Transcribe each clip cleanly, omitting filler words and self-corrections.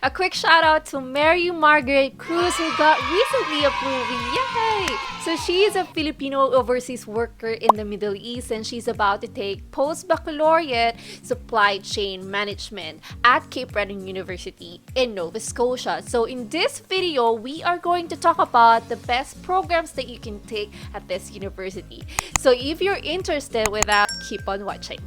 A quick shout out to Mary Margaret Cruz, who got recently approved. Yay! So she is a Filipino overseas worker in the Middle East, and she's about to take post-baccalaureate supply chain management at Cape Breton University in Nova Scotia. So in this video, we are going to talk about the best programs that you can take at this university. So if you're interested with that, keep on watching.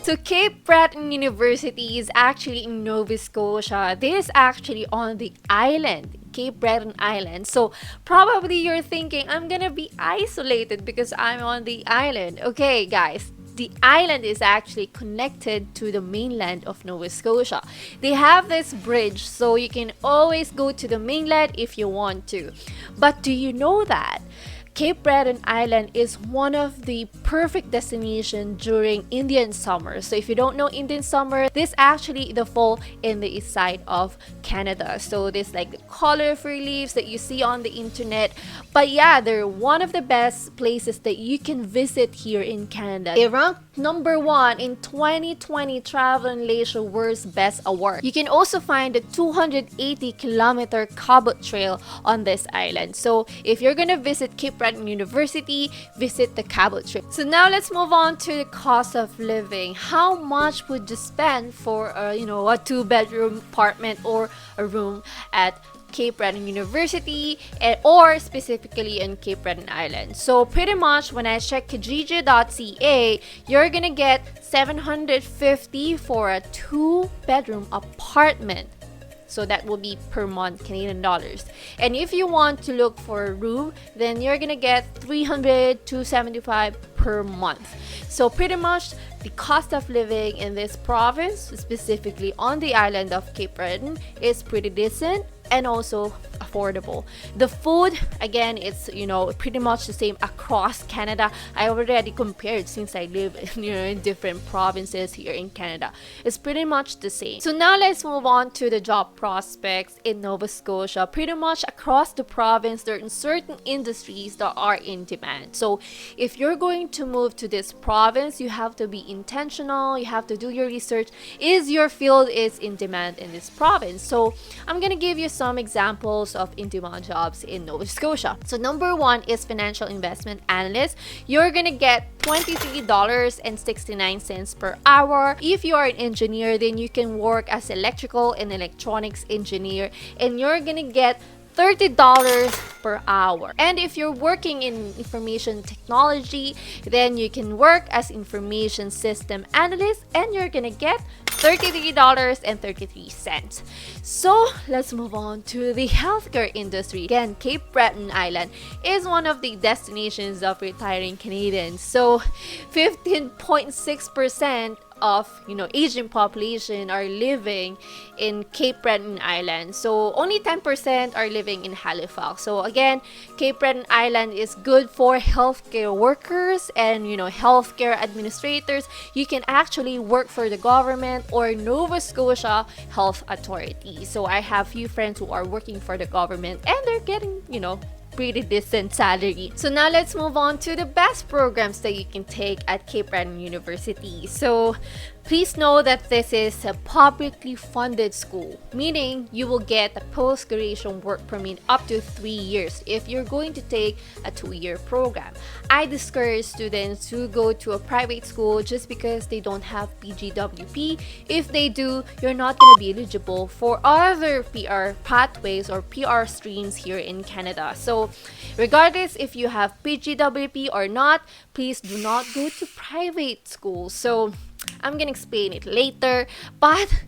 So Cape Breton University is actually in Nova Scotia. This is actually on the island, Cape Breton Island. So probably you're thinking, I'm gonna be isolated because I'm on the island. Okay, guys. The island is actually connected to the mainland of Nova Scotia. They have this bridge, so you can always go to the mainland if you want to. But do you know that Cape Breton Island is one of the perfect destinations during Indian summer? So if you don't know Indian summer, this actually the fall in the east side of Canada. So this like the colorful leaves that you see on the internet. But yeah, they're one of the best places that you can visit here in Canada. They ranked number 1 in 2020 Travel and Leisure World's Best Award. You can also find the 280-kilometer Cabot Trail on this island. So if you're gonna visit Cape Breton University, visit the Cabot Trail. So now let's move on to the cost of living. How much would you spend for a 2-bedroom apartment or a room at Cape Breton University or specifically in Cape Breton Island? So pretty much when I check Kijiji.ca, you're gonna get $750 for a 2-bedroom apartment. So that will be per month Canadian dollars. And if you want to look for a room, then you're gonna get $300 to $75 per month. So pretty much the cost of living in this province, specifically on the island of Cape Breton, is pretty decent and also affordable. The food, again, it's pretty much the same across Canada. I already compared since I live in different provinces here in Canada. It's pretty much the same. So now let's move on to the job prospects in Nova Scotia. Pretty much across the province, there are certain industries that are in demand. So if you're going to move to this province, you have to be intentional. You have to do your research. Is your field is in demand in this province? So I'm gonna give you some examples of in-demand jobs in Nova Scotia. So number 1 is financial investment analyst. You're gonna get $23.69 per hour. If you are an engineer, then you can work as electrical and electronics engineer, and you're gonna get $30 per hour. And if you're working in information technology, then you can work as information system analyst, and you're gonna get $33.33. So let's move on to the healthcare industry. Again, Cape Breton Island is one of the destinations of retiring Canadians. So 15.6% of Asian population are living in Cape Breton Island. So only 10% are living in Halifax. So again, Cape Breton Island is good for healthcare workers and healthcare administrators. You can actually work for the government or Nova Scotia Health Authority. So I have few friends who are working for the government, and they're getting pretty decent salary. So now let's move on to the best programs that you can take at Cape Breton University. So please know that this is a publicly funded school, meaning you will get a post-graduation work permit up to 3 years if you're going to take a 2-year program. I discourage students to go to a private school just because they don't have PGWP. If they do, you're not going to be eligible for other PR pathways or PR streams here in Canada. So regardless if you have PGWP or not, please do not go to private schools. So I'm gonna explain it later, but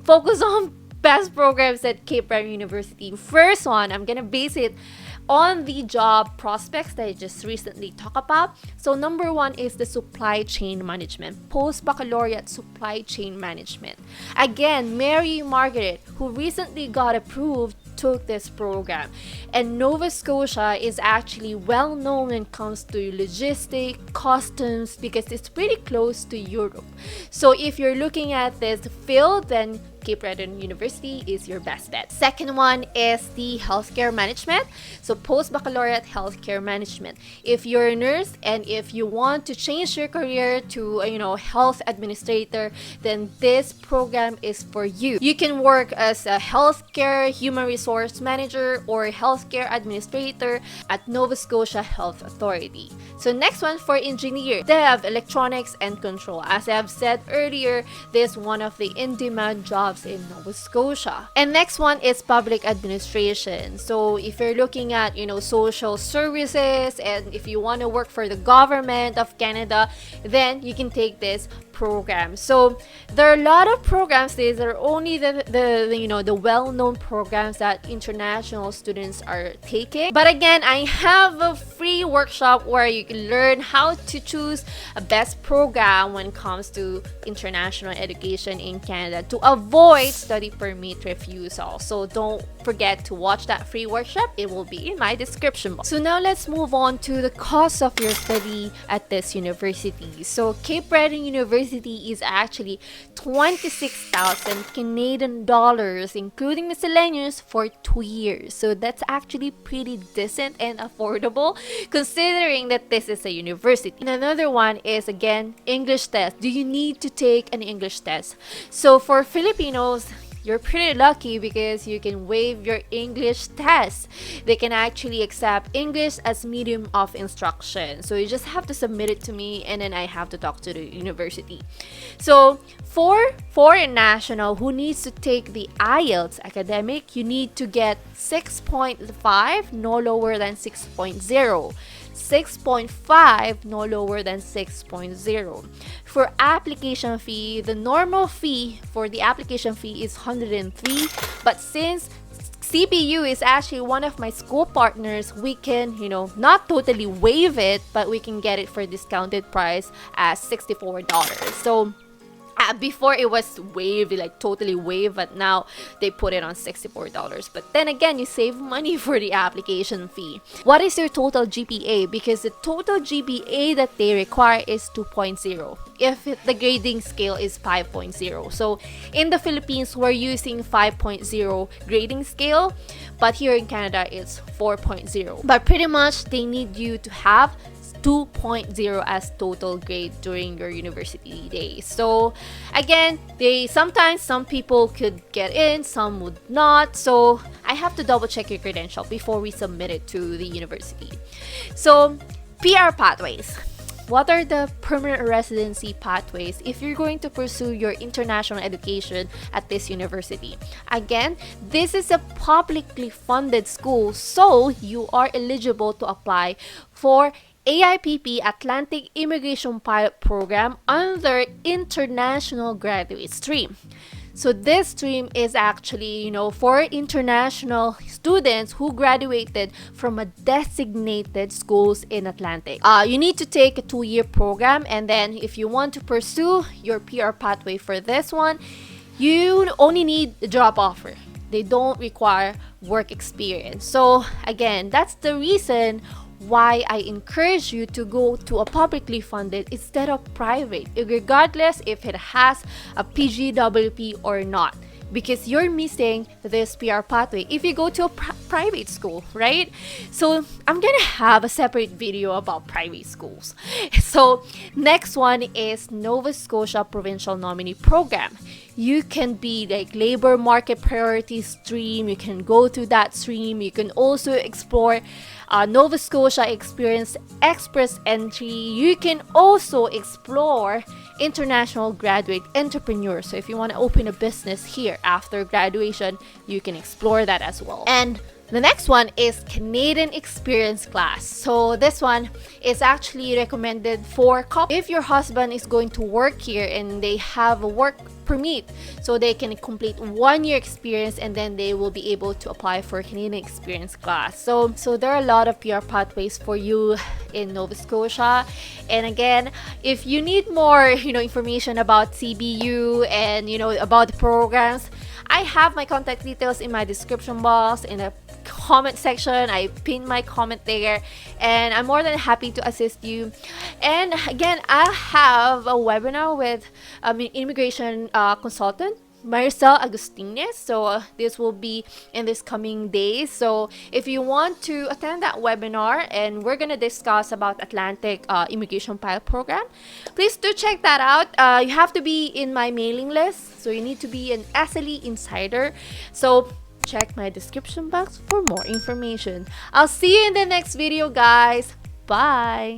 focus on best programs at Cape Breton University. First one, I'm gonna base it on the job prospects that I just recently talked about. So number 1 is the supply chain management, post-baccalaureate supply chain management. Again, Mary Margaret, who recently got approved, took this program. And Nova Scotia is actually well known when it comes to logistics, customs, because it's pretty close to Europe. So if you're looking at this field, then Cape Breton University is your best bet. Second one is the healthcare management. So post-baccalaureate healthcare management. If you're a nurse and if you want to change your career to, health administrator, then this program is for you. You can work as a healthcare human resource manager or healthcare administrator at Nova Scotia Health Authority. So next one for engineer, they have electronics and control. As I have said earlier, this is one of the in-demand jobs in Nova Scotia. And next one is public administration. So if you're looking at, social services, and if you want to work for the government of Canada, then you can take this program. So there are a lot of programs. These are only the well-known programs that international students are taking. But again, I have a free workshop where you can learn how to choose a best program when it comes to international education in Canada to avoid study permit refusal. So don't forget to watch that free workshop. It will be in my description box. So now let's move on to the cost of your study at this university. So Cape Breton University is actually 26,000 Canadian dollars, including miscellaneous, for 2 years. So that's actually pretty decent and affordable considering that this is a university. And another one is, again, English test. Do you need to take an English test? So for Filipinos, you're pretty lucky because you can waive your English test. They can actually accept English as medium of instruction. So you just have to submit it to me and then I have to talk to the university. So for foreign national who needs to take the IELTS academic, you need to get 6.5, no lower than 6.0. 6.5, no lower than 6.0. For application fee, the normal fee for the application fee is 103, but since CBU is actually one of my school partners, we can, not totally waive it, but we can get it for discounted price at $64. So before it was waived, like totally waived, but now they put it on $64. But then again, you save money for the application fee. What is your total GPA? Because the total GPA that they require is 2.0 if the grading scale is 5.0. So in the Philippines, we're using 5.0 grading scale, but here in Canada, it's 4.0. But pretty much they need you to have 2.0 as total grade during your university days. So again, sometimes some people could get in, some would not. So I have to double check your credential before we submit it to the university. So PR pathways. What are the permanent residency pathways if you're going to pursue your international education at this university? Again, this is a publicly funded school, so you are eligible to apply for AIPP Atlantic Immigration Pilot Program under International Graduate Stream. So this stream is actually, for international students who graduated from a designated schools in Atlantic. You need to take a 2-year program, and then if you want to pursue your PR pathway for this one, you only need a job offer. They don't require work experience. So again, that's the reason why I encourage you to go to a publicly funded instead of private, regardless if it has a PGWP or not, because you're missing this PR pathway if you go to a private school, right? So I'm gonna have a separate video about private schools. So next one is Nova Scotia Provincial Nominee Program. You can be like labor market priority stream. You can go to that stream. You can also explore Nova Scotia Experience Express Entry. You can also explore International Graduate Entrepreneur. So if you want to open a business here after graduation, you can explore that as well. And the next one is Canadian Experience Class. So this one is actually recommended for couples. If your husband is going to work here and they have a work permit, so they can complete 1 year experience and then they will be able to apply for Canadian Experience Class. So there are a lot of PR pathways for you in Nova Scotia. And again, if you need more, information about CBU and about the programs, I have my contact details in my description box, in the comment section. I pinned my comment there, and I'm more than happy to assist you. And again, I have a webinar with an immigration consultant Maricel Agustines. So this will be in this coming days. So if you want to attend that webinar and we're gonna discuss about Atlantic Immigration Pilot Program, please do check that out. You have to be in my mailing list, so you need to be an SLE insider. So check my description box for more information. I'll see you in the next video, guys. Bye.